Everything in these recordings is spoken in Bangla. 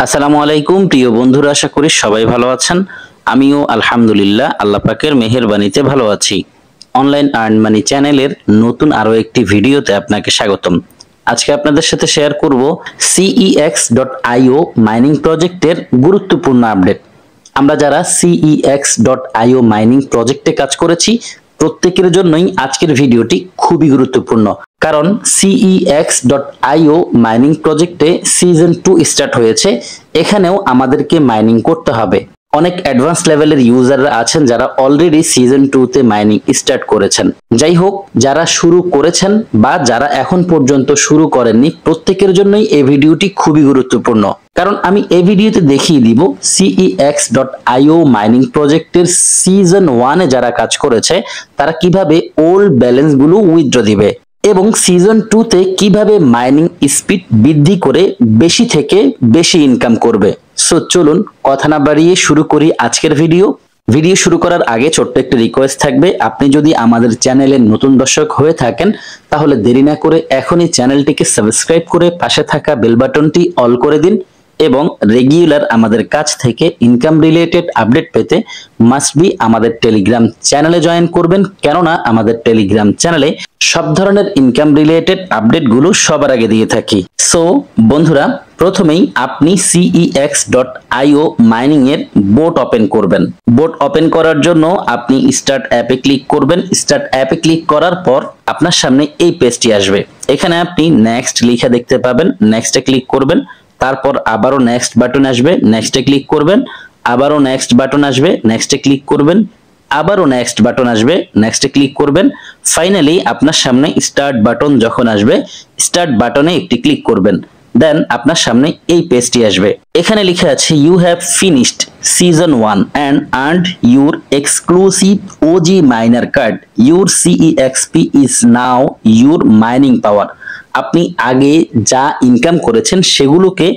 আসসালামু আলাইকুম প্রিয় বন্ধুরা, আশা করি সবাই ভালো আছেন। আমিও আলহামদুলিল্লাহ আল্লাহ পাকের মেহেরবানিতে ভালো আছি। অনলাইন আর্ন মানি চ্যানেলের নতুন আরো একটি ভিডিওতে আপনাকে স্বাগতম। আজকে আপনাদের সাথে শেয়ার করব cex.io মাইনিং প্রজেক্টের গুরুত্বপূর্ণ আপডেট। আমরা যারা cex.io মাইনিং প্রজেক্টে কাজ করেছি প্রত্যেকের জন্যই আজকের ভিডিওটি খুবই গুরুত্বপূর্ণ, কারণ cex.io মাইনিং প্রজেক্টে সিজন 2 স্টার্ট হয়েছে। এখানেও আমাদেরকে মাইনিং করতে হবে। অনেক অ্যাডভান্স লেভেলের ইউজাররা আছেন যারা অলরেডি সিজন 2 তে মাইনিং স্টার্ট করেছেন। যাই হোক, যারা শুরু করেছেন বা যারা এখন পর্যন্ত শুরু করেননি প্রত্যেকের জন্যই এই ভিডিওটি খুবই গুরুত্বপূর্ণ, কারণ আমি এই ভিডিওতে দেখিয়ে দিব cex.io মাইনিং প্রজেক্টের সিজন 1 এ যারা কাজ করেছে তারা কিভাবে ওল্ড ব্যালেন্স গুলো উইথড্র দিবে এবং সিজন 2 তে কিভাবে মাইনিং স্পিড বৃদ্ধি করে বেশি থেকে বেশি ইনকাম করবে। সো চলুন কথা না বাড়িয়ে শুরু করি আজকের ভিডিও। শুরু করার আগে ছোট্ট একটা রিকোয়েস্ট থাকবে, আপনি যদি আমাদের চ্যানেলের নতুন দর্শক হয়ে থাকেন তাহলে দেরি না করে এখনই চ্যানেলটিকে সাবস্ক্রাইব করে পাশে থাকা বেল বাটনটি অল করে দিন এবং রেগুলার আমাদের কাছ থেকে ইনকাম রিলেটেড আপডেট পেতে মাস্ট বি আমাদের টেলিগ্রাম চ্যানেলে জয়েন করবেন, কেননা আমাদের টেলিগ্রাম চ্যানেলে সব ধরনের ইনকাম রিলেটেড আপডেট গুলো সবার আগে দিয়ে থাকি। সো বন্ধুরা, প্রথমেই আপনি cex.io মাইনিং এর বোট ওপেন করবেন। বোট ওপেন করার জন্য আপনি স্টার্ট অ্যাপে ক্লিক করবেন। স্টার্ট অ্যাপে ক্লিক করার পর আপনার সামনে এই পেজটি আসবে। এখানে আপনি নেক্সট লেখা দেখতে পাবেন, নেক্সটে ক্লিক করবেন। তারপর আবারও নেক্সট বাটন আসবে, নেক্সটে ক্লিক করবেন। আবারও নেক্সট বাটন আসবে, নেক্সটে ক্লিক করবেন। আবারও নেক্সট বাটন আসবে, নেক্সটে ক্লিক করবেন। ফাইনালি আপনার সামনে স্টার্ট বাটন যখন আসবে, স্টার্ট বাটনে একটি ক্লিক করবেন। দেন আপনার সামনে এই পেজটি আসবে। এখানে লেখা আছে you have finished season 1 and earned your exclusive OG miner card. Your CEXP is now your mining power. আপনি আগে যা ইনকাম করেছেন সেগুলোকে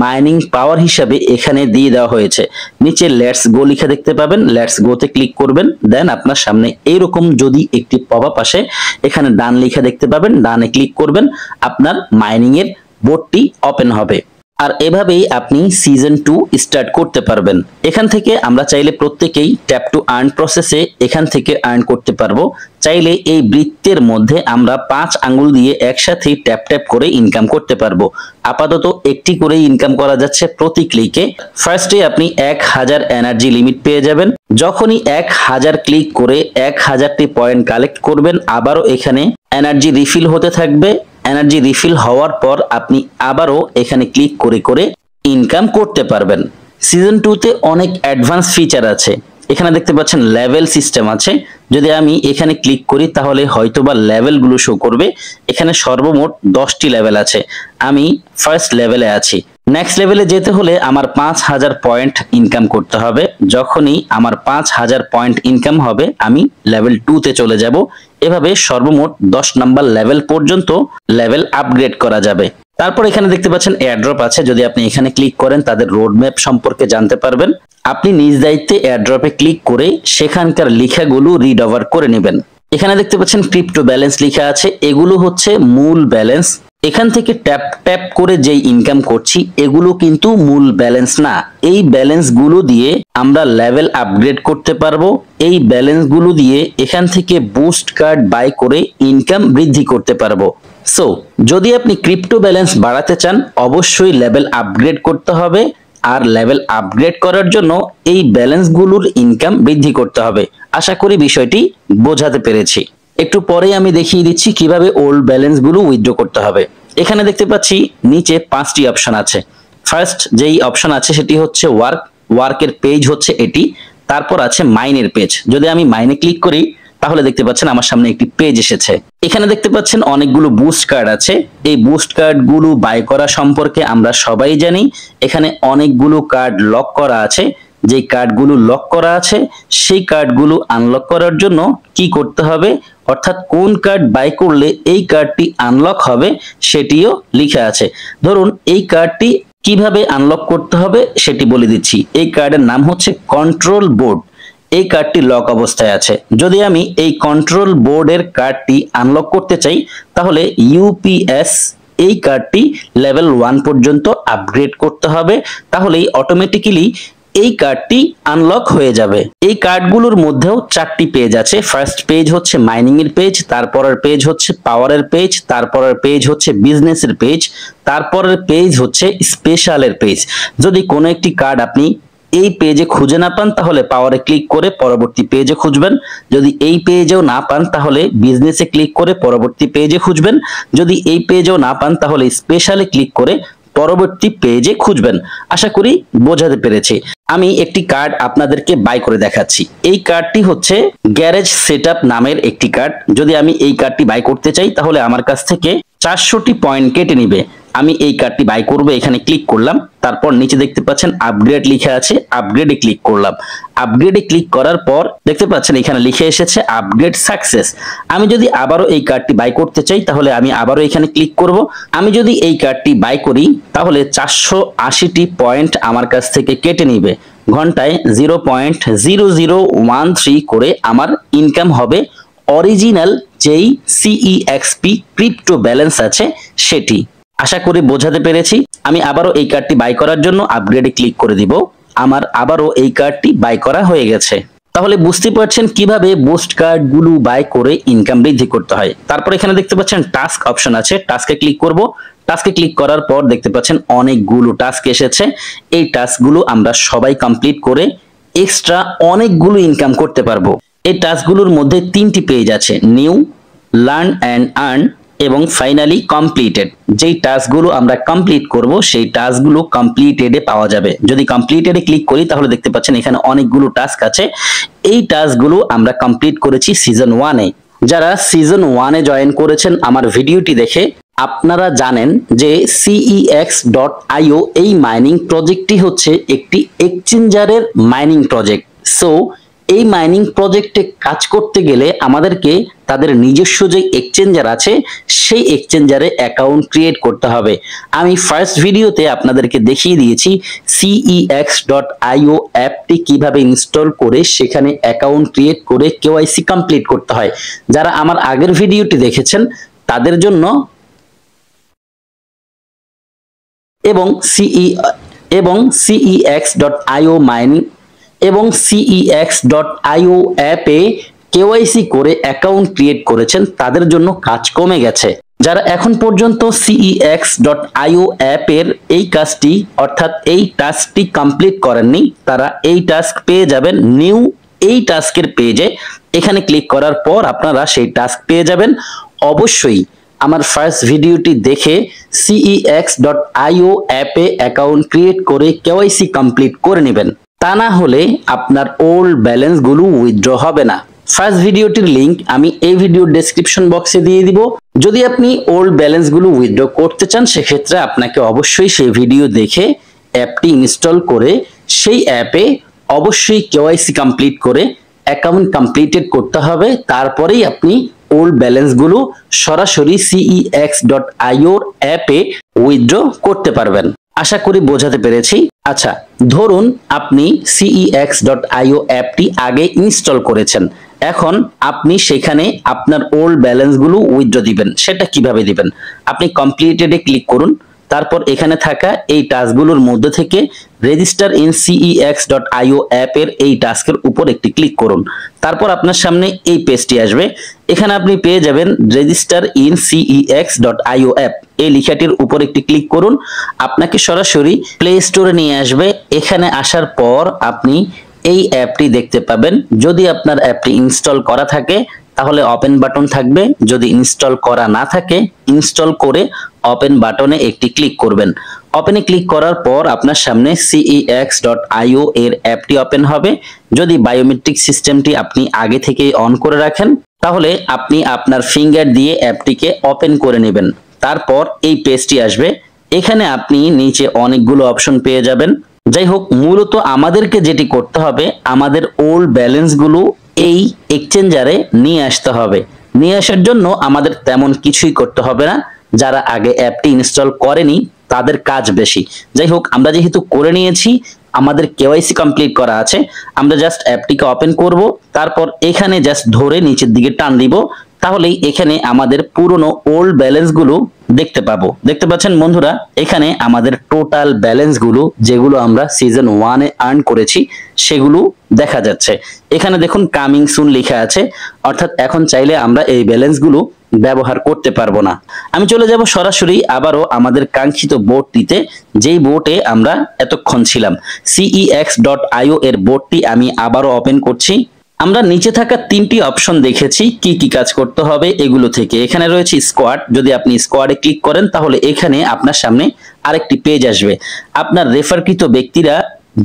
মাইনিং পাওয়ার হিসাবে এখানে দিয়ে দেওয়া হয়েছে। নিচে লেটস গো লেখা দেখতে পাবেন, লেটস গোতে ক্লিক করবেন। দেন আপনার সামনে এইরকম যদি একটি পপআপ আসে, এখানে ডান লেখা দেখতে পাবেন, ডানে ক্লিক করবেন। আপনার মাইনিং এর বোর্ডটি ওপেন হবে। আর এভাবেই আপনি সিজন 2 স্টার্ট করতে পারবেন। এখান থেকে আমরা চাইলে প্রত্যেকেই ট্যাপ টু আর্ন প্রসেসে এখান থেকে আর্ন করতে পারবো। চাইলে এই বৃত্তের মধ্যে আমরা 5 আঙ্গুল দিয়ে একসাথে ট্যাপ ট্যাপ করে ইনকাম করতে পারবো। আপাতত একটি করে ইনকাম করা যাচ্ছে প্রতি ক্লিকে। ফার্স্টে আপনি 1000 এনার্জি লিমিট পেয়ে যাবেন। যখনই 1000 ক্লিক করে 1000টি পয়েন্ট কালেক্ট করবেন, আবারও এখানে এনার্জি রিফিল হতে থাকবে। এনার্জি রিফিল হওয়ার পর আপনি আবারও এখানে ক্লিক করে করে ইনকাম করতে পারবেন। সিজন 2 তে অনেক অ্যাডভান্স ফিচার আছে। এখানে দেখতে পাচ্ছেন লেভেল সিস্টেম আছে। যদি আমি এখানে ক্লিক করি তাহলে হয়তোবা লেভেলগুলো শো করবে। এখানে সর্বমোট 10টি লেভেল আছে। আমি ফার্স্ট লেভেলে আছি। নেক্সট লেভেলে যেতে হলে আমার 5000 পয়েন্ট ইনকাম করতে হবে। যখনই আমার 5000 পয়েন্ট ইনকাম হবে আমি লেভেল 2 তে চলে যাব। এভাবে সর্বমোট 10 নাম্বার লেভেল পর্যন্ত লেভেল আপগ্রেড করা যাবে। তারপর এখানে দেখতে পাচ্ছেন এয়ারড্রপ আছে। যদি আপনি এখানে ক্লিক করেন তাদের রোডম্যাপ সম্পর্কে জানতে পারবেন। আপনি নিজ দায়িত্বে এয়ারড্রপে ক্লিক করে সেখানকার লেখাগুলো রিড ওভার করে নেবেন। এখানে দেখতে পাচ্ছেন ক্রিপ্টো ব্যালেন্স লেখা আছে। এগুলো হচ্ছে মূল ব্যালেন্স। এখান থেকে ট্যাপ ট্যাপ করে যেই ইনকাম করছি এগুলো কিন্তু মূল ব্যালেন্স না। এই ব্যালেন্স গুলো দিয়ে আমরা লেভেল আপগ্রেড করতে পারবো। এই ব্যালেন্স গুলো দিয়ে এখান থেকে বুস্ট কার্ড বাই করে ইনকাম বৃদ্ধি করতে পারবো। সো যদি আপনি ক্রিপ্টো ব্যালেন্স বাড়াতে চান অবশ্যই লেভেল আপগ্রেড করতে হবে। আর লেভেল আপগ্রেড করার জন্য এই ব্যালেন্স গুলোর ইনকাম বৃদ্ধি করতে হবে। আশা করি বিষয়টি বোঝাতে পেরেছি। একটু পরেই আমি দেখিয়ে দিচ্ছি কিভাবে ওল্ড ব্যালেন্স গুলো উইথড্র করতে হবে। এখানে দেখতে পাচ্ছি নিচে 5টি অপশন আছে। ফার্স্ট যেই অপশন আছে সেটি হচ্ছে ওয়ার্কের পেজ হচ্ছে এটি। তারপর আছে মাইনের পেজ। যদি আমি মাইনে ক্লিক করি তাহলে দেখতে পাচ্ছেন আমার সামনে একটি পেজ এসেছে। এখানে দেখতে পাচ্ছেন অনেকগুলো বুস্ট কার্ড আছে। এই বুস্ট কার্ড গুলো বাই করা সম্পর্কে আমরা সবাই জানি। এখানে অনেকগুলো কার্ড লক করা আছে। যে কার্ডগুলো লক করা আছে সেই কার্ডগুলো আনলক করার জন্য কি করতে হবে, অর্থাৎ কোন কার্ড বাই করলে এই কার্ডটি আনলক হবে সেটিও লেখা আছে। ধরুন এই কার্ডটি কিভাবে আনলক করতে হবে সেটি বলে দিচ্ছি। এই কার্ডের নাম হচ্ছে কন্ট্রোল বোর্ড। এই কার্ডটি লক অবস্থায় আছে। যদি আমি এই কন্ট্রোল বোর্ডের কার্ডটি আনলক করতে চাই তাহলে ইউপিএস এই কার্ডটি লেভেল 1 পর্যন্ত আপগ্রেড করতে হবে, তাহলেই অটোমেটিক্যালি এই কার্ডটি আনলক হয়ে যাবে। এই কার্ডগুলোর মধ্যেও 4টি পেজ আছে। ফার্স্ট পেজ হচ্ছে মাইনিং এর পেজ, তারপরের পেজ হচ্ছে পাওয়ারের পেজ, তারপরের পেজ হচ্ছে বিজনেসের পেজ, তারপরের পেজ হচ্ছে স্পেশালের পেজ। যদি কোনো একটি কার্ড আপনি এই পেজে খুঁজে না পান তাহলে পাওয়ারে ক্লিক করে পরবর্তী পেজে খুঁজবেন। যদি এই পেজেও না পান তাহলে বিজনেসে ক্লিক করে পরবর্তী পেজে খুঁজবেন। যদি এই পেজেও না পান তাহলে স্পেশালে ক্লিক করে পরবর্তী পেজে খুঁজবেন। আশা করি বোঝাতে পেরেছি। আমি একটি কার্ড আপনাদেরকে বাই করে দেখাচ্ছি। এই কার্ডটি হচ্ছে গ্যারেজ সেটআপ নামের একটি কার্ড। যদি আমি এই কার্ডটি বাই করতে চাই তাহলে আমার কাছ থেকে 400টি পয়েন্ট কেটে নিবে। আমি এই কার্ডটি বাই করব, এখানে ক্লিক করলাম, তারপর নিচে দেখতে পাচ্ছেন আপগ্রেড লিখে আছে, আপগ্রেডে ক্লিক করলাম। আপগ্রেডে ক্লিক করার পর দেখতে পাচ্ছেন এখানে লিখে এসেছে আপগ্রেড সাকসেস। আমি যদি আবারও এই কার্ডটি বাই করতে চাই তাহলে আমি আবারও এখানে ক্লিক করব। আমি যদি এই কার্ডটি বাই করি তাহলে 480টি পয়েন্ট আমার কাছ থেকে কেটে নিবে। ঘন্টায় 0.0013 করে আমার ইনকাম হবে অরিজিনাল যেই সিইএক্সপি ক্রিপ্টো ব্যালেন্স আছে সেটি। আশা করি বোঝাতে পেরেছি। আমি আবারও এই কার্ডটি বাই করার জন্য আপগ্রেডে ক্লিক করে দিব। আমার আবারও এই কার্ডটি বাই করা হয়ে গেছে। তাহলে বুঝতে পারছেন কিভাবে বুস্ট কার্ডগুলো বাই করে ইনকাম বৃদ্ধি করতে হয়। তারপর এখানে দেখতে পাচ্ছেন টাস্ক অপশন আছে, টাস্কে ক্লিক করব। টাস্কে ক্লিক করার পর দেখতে পাচ্ছেন অনেকগুলো টাস্ক এসেছে। এই টাস্কগুলো আমরা সবাই কমপ্লিট করে এক্সট্রা অনেকগুলো ইনকাম করতে পারবো। এই টাস্কগুলোর মধ্যে 3টি পেজ আছে, নিউ, লার্ন অ্যান্ড আর্ন এবং ফাইনালি কমপ্লিটেড। যেই টাস্কগুলো আমরা কমপ্লিট করব সেই টাস্কগুলো কমপ্লিটেডে পাওয়া যাবে। যদি কমপ্লিটেডে ক্লিক করি তাহলে দেখতে পাচ্ছেন এখানে অনেকগুলো টাস্ক আছে। এই টাস্কগুলো আমরা কমপ্লিট করেছি সিজন 1-এ। যারা সিজন 1-এ জয়েন করেছেন আমার ভিডিওটি দেখে আপনারা জানেন যে cex.io এই মাইনিং প্রজেক্টটি হচ্ছে একটি এক্সচেঞ্জারের মাইনিং প্রজেক্ট। সো এই মাইনিং প্রজেক্টে কাজ করতে গেলে আমাদেরকে তাদের নিজস্ব যে এক্সচেঞ্জার আছে সেই এক্সচেঞ্জারে অ্যাকাউন্ট ক্রিয়েট করতে হবে। আমি ফার্স্ট ভিডিওতে আপনাদেরকে দেখিয়ে দিয়েছি cex.io অ্যাপটি কিভাবে ইনস্টল করে সেখানে অ্যাকাউন্ট ক্রিয়েট করে কেওয়াইসি কমপ্লিট করতে হয়। যারা আমার আগের ভিডিওটি দেখেছেন তাদের জন্য এবং cex.io মাইনিং এবং cex.io অ্যাপে কেওয়াইসি করে অ্যাকাউন্ট ক্রিয়েট করেছেন তাদের জন্য কাজ কমে গেছে। যারা এখন পর্যন্ত cex.io অ্যাপের এই কাজটি অর্থাৎ এই টাস্কটি কমপ্লিট করেননি তারা এই টাস্ক পেয়ে যাবেন নিউ এই টাস্কের পেজে। এখানে ক্লিক করার পর আপনারা সেই টাস্ক পেয়ে যাবেন। অবশ্যই আমার ফার্স্ট ভিডিওটি দেখে cex.io অ্যাপে অ্যাকাউন্ট ক্রিয়েট করে কেওয়াইসি কমপ্লিট করে নেবেন, তা না হলে আপনার ওল্ড ব্যালেন্স গুলো উইথড্র হবে না। ফার্স্ট ভিডিওটির লিংক আমি এই ভিডিওর ডেসক্রিপশন বক্সে দিয়ে দিব। যদি আপনি ওল্ড ব্যালেন্স গুলো উইথড্র করতে চান সেক্ষেত্রে আপনাকে অবশ্যই সেই ভিডিও দেখে অ্যাপটি ইনস্টল করে সেই অ্যাপে অবশ্যই কেওয়াইসি কমপ্লিট করে অ্যাকাউন্ট কমপ্লিটেড করতে হবে। তারপরেই আপনি ওল্ড ব্যালেন্স গুলো সরাসরি cex.io অ্যাপে উইথড্র করতে পারবেন। আশা করি বোঝাতে পেরেছি। আচ্ছা, ধরুন আপনি cex.io অ্যাপটি আগে ইনস্টল করেছেন, এখন আপনি সেখানে আপনার ওল্ড ব্যালেন্স গুলো উইথড্র দিবেন। সেটা কিভাবে দিবেন? আপনি কমপ্লিটেডে ক্লিক করুন, তারপর এখানে থাকা এই টাস্কগুলোর মধ্যে থেকে রেজিস্টার ইন cex.io অ্যাপের এই টাস্কের উপর একটি ক্লিক করুন। তারপর আপনার সামনে এই পেজটি আসবে। এখানে আপনি পেয়ে যাবেন রেজিস্টার ইন cex.io অ্যাপ, এই লেখাটির উপর একটি ক্লিক করুন। আপনাকে সরাসরি প্লে স্টোরে নিয়ে আসবে। এখানে আসার পর আপনি এই অ্যাপটি দেখতে পাবেন। যদি আপনার অ্যাপটি ইনস্টল করা থাকে তাহলে ওপেন বাটন থাকবে, যদি ইনস্টল করা না থাকে ইনস্টল করে ওপেন বাটনে একটি ক্লিক করবেন। ওপেনে ক্লিক করার পর আপনার সামনে cex.io এর অ্যাপটি ওপেন হবে। যদি বায়োমেট্রিক সিস্টেমটি আপনি আগে থেকেই অন করে রাখেন তাহলে আপনি আপনার ফিঙ্গার দিয়ে অ্যাপটিকে ওপেন করে নেবেন। তারপর এই পেজটি আসবে। এখানে আপনি নিচে অনেকগুলো অপশন পেয়ে যাবেন। যাই হোক, মূলত আমাদেরকে যেটি করতে হবে আমাদের ওল্ড ব্যালেন্স গুলো এই এক্সচেঞ্জারে নিয়ে আসতে হবে। নিয়ে আসার জন্য আমাদের তেমন কিছুই করতে হবে না। যারা আগে অ্যাপটি ইনস্টল করেনি তাদের কাজ বেশি। যাই হোক, আমরা যেহেতু করে নিয়েছি আমাদের কেওয়াইসি কমপ্লিট করা আছে, আমরা জাস্ট অ্যাপটিকে ওপেন করব। তারপর এখানে জাস্ট ধরে নিচের দিকে টান দিব, তাহলেই এখানে আমাদের পুরনো ওল্ড ব্যালেন্স গুলো দেখতে পাবো। দেখতে পাচ্ছেন বন্ধুরা, এখানে আমাদের টোটাল ব্যালেন্স গুলো যেগুলো আমরা সিজন 1 এ আর্ন করেছি সেগুলো দেখা যাচ্ছে। এখানে দেখুন কামিং সুন লেখা আছে, অর্থাৎ এখন চাইলে আমরা এই ব্যালেন্স গুলো ব্যবহার করতে পারবো না। আমি চলে যাব সরাসরি আবারও আমাদের কাঙ্ক্ষিত বোর্ডটিতে, যেই বোর্ডে আমরা এতক্ষণ ছিলাম। cex.io এর বোর্ডটি আমি আবারও ওপেন করছি। আমরা নিচে থাকা তিনটি অপশন দেখেছি কি কি কাজ করতে হবে এগুলো থেকে। এখানে রয়েছে স্কোয়াড, যদি আপনি স্কোয়াডে ক্লিক করেন তাহলে এখানে আপনার সামনে আরেকটি পেজ আসবে। আপনার রেফারকৃত ব্যক্তিরা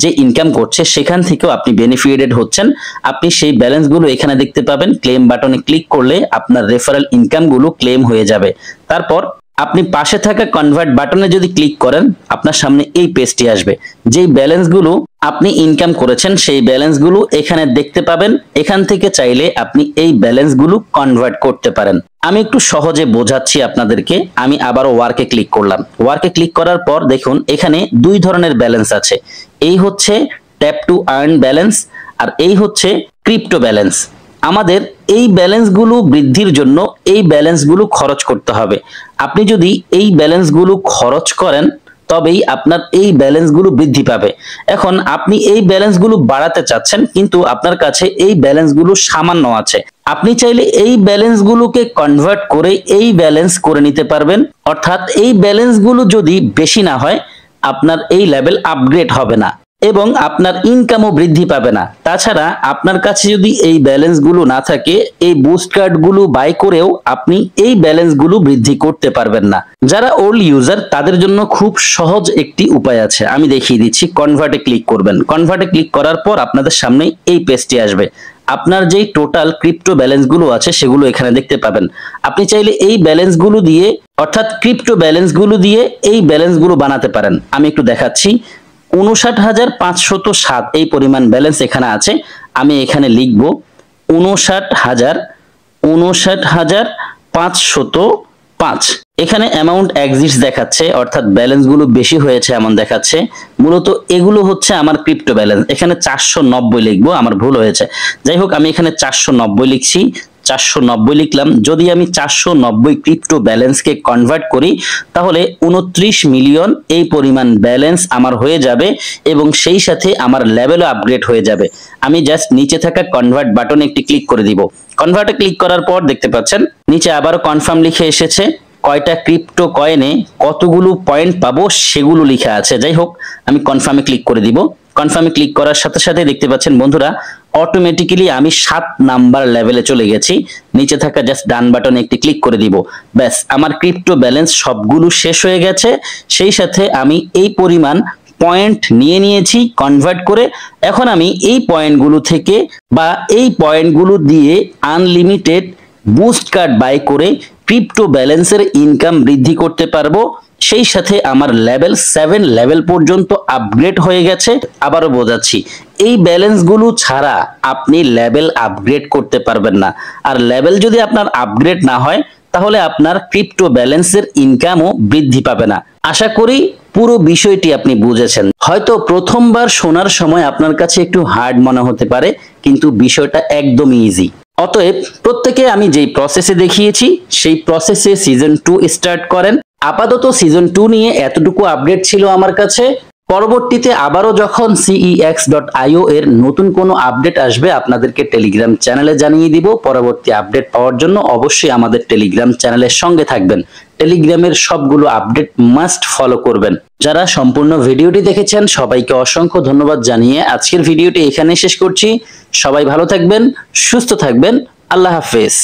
যে ইনকাম করছে সেখান থেকেও আপনি বেনিফিটেড হচ্ছেন। আপনি সেই ব্যালেন্স গুলো এখানে দেখতে পাবেন। ক্লেম বাটনে ক্লিক করলে আপনার রেফারেল ইনকাম গুলো ক্লেম হয়ে যাবে। তারপর আপনি পাশে থাকা কনভার্ট বাটনে যদি ক্লিক করেন আপনার সামনে এই পেজটি আসবে। যেই ব্যালেন্স গুলো আপনি ইনকাম করেছেন সেই ব্যালেন্স গুলো এখানে দেখতে পাবেন। এখান থেকে চাইলে আপনি এই ব্যালেন্স গুলো কনভার্ট করতে পারেন। আমি একটু সহজে বোঝাচ্ছি আপনাদেরকে। আমি আবারও ওয়ার্কে ক্লিক করলাম। ওয়ার্কে ক্লিক করার পর দেখুন এখানে দুই ধরনের ব্যালেন্স আছে। এই হচ্ছে ট্যাপ টু আর্ন ব্যালেন্স আর এই হচ্ছে ক্রিপ্টো ব্যালেন্স। আমাদের এই ব্যালেন্সগুলো বৃদ্ধির জন্য এই ব্যালেন্সগুলো খরচ করতে হবে। আপনি যদি এই ব্যালেন্সগুলো খরচ করেন তবেই আপনার এই ব্যালেন্সগুলো বৃদ্ধি পাবে। এখন আপনি এই ব্যালেন্সগুলো বাড়াতে চাচ্ছেন কিন্তু আপনার কাছে এই ব্যালেন্সগুলো সামান্য আছে। আপনি চাইলে এই ব্যালেন্সগুলোকে কনভার্ট করে এই ব্যালেন্স করে নিতে পারবেন। অর্থাৎ এই ব্যালেন্সগুলো যদি বেশি না হয় আপনার এই লেভেল আপগ্রেড হবে না এবং আপনার ইনকামও বৃদ্ধি পাবে না। তাছাড়া আপনার কাছে যদি এই ব্যালেন্সগুলো না থাকে, এই বুস্ট কার্ডগুলো বাই করেও আপনি এই ব্যালেন্সগুলো বৃদ্ধি করতে পারবেন না। যারা ওল্ড ইউজার তাদের জন্য খুব সহজ একটি উপায় আছে, আমি দেখিয়ে দিচ্ছি। কনভার্টে ক্লিক করবেন। কনভার্টে ক্লিক করার পর আপনাদের সামনে এই পেজটি আসবে। আপনার যেই টোটাল ক্রিপ্টো ব্যালেন্সগুলো আছে সেগুলো এখানে দেখতে পাবেন। আপনি চাইলে এই ব্যালেন্সগুলো দিয়ে অর্থাৎ ক্রিপ্টো ব্যালেন্সগুলো দিয়ে এই ব্যালেন্সগুলো বানাতে পারেন। আমি একটু দেখাচ্ছি। 59,507 এই পরিমাণ ব্যালেন্স এখানে আছে। আমি এখানে লিখব 59,505। এখানে অ্যামাউন্ট এক্সিস্ট দেখাচ্ছে, অর্থাৎ ব্যালেন্স গুলো বেশি হয়েছে এমন দেখাচ্ছে। মূলত এগুলো হচ্ছে আমার ক্রিপ্টো ব্যালেন্স। এখানে 490 লিখবো, আমার ভুল হয়েছে। যাই হোক আমি এখানে 490 লিখছি। 490 লিখলাম। যদি আমি 490 ক্রিপ্টো ব্যালেন্সকে কনভার্ট করি তাহলে 29 মিলিয়ন এই পরিমাণ ব্যালেন্স আমার হয়ে যাবে এবং সেই সাথে আমার লেভেলও আপগ্রেড হয়ে যাবে। আমি জাস্ট নিচে থাকা কনভার্ট বাটনে একটি ক্লিক করে দিব। কনভার্টে ক্লিক করার পর দেখতে পাচ্ছেন নিচে আবারও কনফার্ম লিখে এসেছে। কয়টা ক্রিপ্টো কয়েনে কতগুলো পয়েন্ট পাবো সেগুলো লেখা আছে। যাই হোক আমি কনফার্মে ক্লিক করে দিব। কনফার্মে ক্লিক করার সাথে সাথে দেখতে পাচ্ছেন বন্ধুরা অটোমেটিক্যালি আমি 7 নাম্বার লেভেলে চলে গেছি। নিচে থাকা জাস্ট ডান বাটনে একটি ক্লিক করে দিব। ব্যাস আমার ক্রিপ্টো ব্যালেন্স সবগুলো শেষ হয়ে গেছে। সেই সাথে আমি এই পরিমাণ পয়েন্ট নিয়ে নিয়েছি কনভার্ট করে। এখন আমি এই পয়েন্টগুলো থেকে বা এই পয়েন্টগুলো দিয়ে আনলিমিটেড বুস্ট কার্ড বাই করে ক্রিপ্টো ব্যালেন্সের ইনকাম বৃদ্ধি করতে পারবো। সেই সাথে আমার লেভেল 7 লেভেল পর্যন্ত আপগ্রেড হয়ে গেছে। আবারও বোঝাচ্ছি, এই ব্যালেন্সগুলো ছাড়া আপনি লেভেল আপগ্রেড করতে পারবেন না। আর লেভেল যদি আপনার আপগ্রেড না হয় তাহলে আপনার ক্রিপ্টো ব্যালেন্সের ইনকামও বৃদ্ধি পাবে না। আশা করি পুরো বিষয়টি আপনি বুঝেছেন। হয়তো প্রথমবার শোনার সময় আপনার কাছে একটু হার্ড মনে হতে পারে, কিন্তু বিষয়টা একদমই ইজি। অতএব প্রত্যেকে আমি যেই প্রসেসে দেখিয়েছি সেই প্রসেসে সিজন 2 স্টার্ট করেন। আপাতত সিজন 2 নিয়ে এতটুকু আপডেট ছিল আমার কাছে। পরবর্তীতে আবারও যখন cex.io এর নতুন কোনো আপডেট আসবে আপনাদেরকে টেলিগ্রাম চ্যানেলে জানিয়ে দিব। পরবর্তী আপডেট পাওয়ার জন্য অবশ্যই আমাদের টেলিগ্রাম চ্যানেলের সঙ্গে থাকবেন। টেলিগ্রামের সবগুলো আপডেট মাস্ট ফলো করবেন। যারা সম্পূর্ণ ভিডিওটি দেখেছেন সবাইকে অসংখ্য ধন্যবাদ জানিয়ে আজকের ভিডিওটি এখানে শেষ করছি। সবাই ভালো থাকবেন, সুস্থ থাকবেন। আল্লাহ হাফেজ।